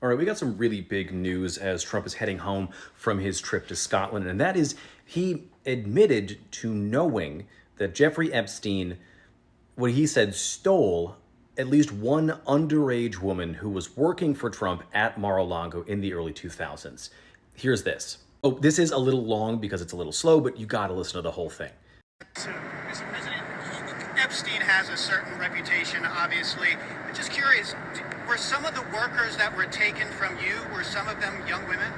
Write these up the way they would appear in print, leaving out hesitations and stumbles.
All right, we got some really big news as Trump is heading home from his trip to Scotland, and that is he admitted to knowing that Jeffrey Epstein, what he said, stole at least one underage woman who was working for Trump at Mar-a-Lago in the early 2000s. Here's this. Oh, this is a little long because it's a little slow, but you got to listen to the whole thing. Mr. President, Epstein has a certain reputation, obviously. I'm just curious, were some of the workers that were taken from you, were some of them young women?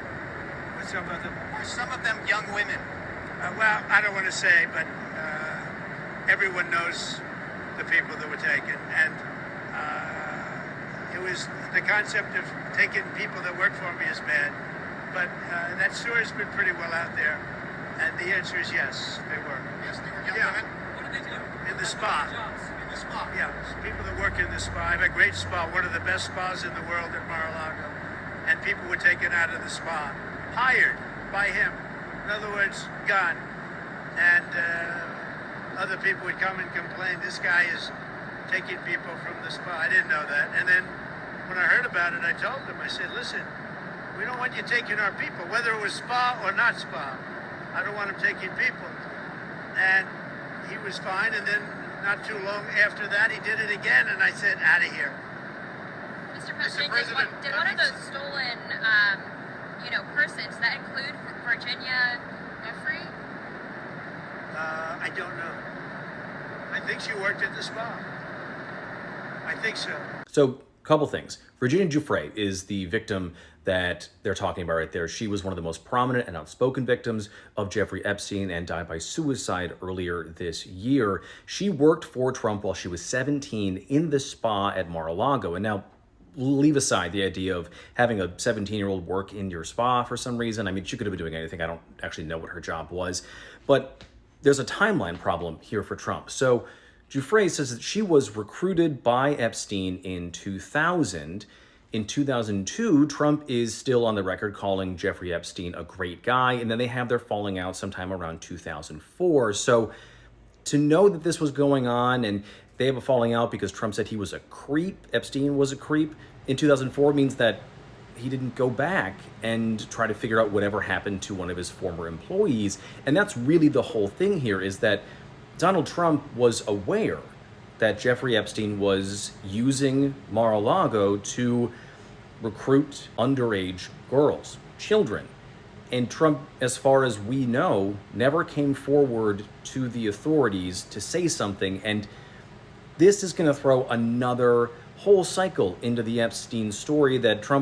Were some of them? Were some of them young women? Well, I don't want to say, but everyone knows the people that were taken. And it was the concept of taking people that work for me is bad. But that story's been pretty well out there. And the answer is yes, they were. Yes, they were young women. What did they do? In the spa. In the spa. Yeah, people that work in the spa. I have a great spa, one of the best spas in the world at Mar-a-Lago. And people were taken out of the spa, hired by him. In other words, gone. And other people would come and complain, this guy is taking people from the spa. I didn't know that. And then when I heard about it, I told them, I said, listen, we don't want you taking our people, whether it was spa or not spa. I don't want him taking people. And he was fine, and then not too long after that, he did it again, and I said, out of here. Mr. President, President, did one of those stolen, persons, that include Virginia Jeffrey? I don't know. I think she worked at the spa. I think so. So, couple things. Virginia Giuffre is the victim that they're talking about right there. She was one of the most prominent and outspoken victims of Jeffrey Epstein and died by suicide earlier this year. She worked for Trump while she was 17 in the spa at Mar-a-Lago. And now, leave aside the idea of having a 17-year-old work in your spa for some reason. I mean, she could have been doing anything. I don't actually know what her job was. But there's a timeline problem here for Trump. So Giuffre says that she was recruited by Epstein in 2000. In 2002, Trump is still on the record calling Jeffrey Epstein a great guy, and then they have their falling out sometime around 2004. So to know that this was going on and they have a falling out because Trump said he was a creep, Epstein was a creep, in 2004 means that he didn't go back and try to figure out whatever happened to one of his former employees. And that's really the whole thing here, is that Donald Trump was aware that Jeffrey Epstein was using Mar-a-Lago to recruit underage girls, children. And Trump, as far as we know, never came forward to the authorities to say something. And this is going to throw another whole cycle into the Epstein story that Trump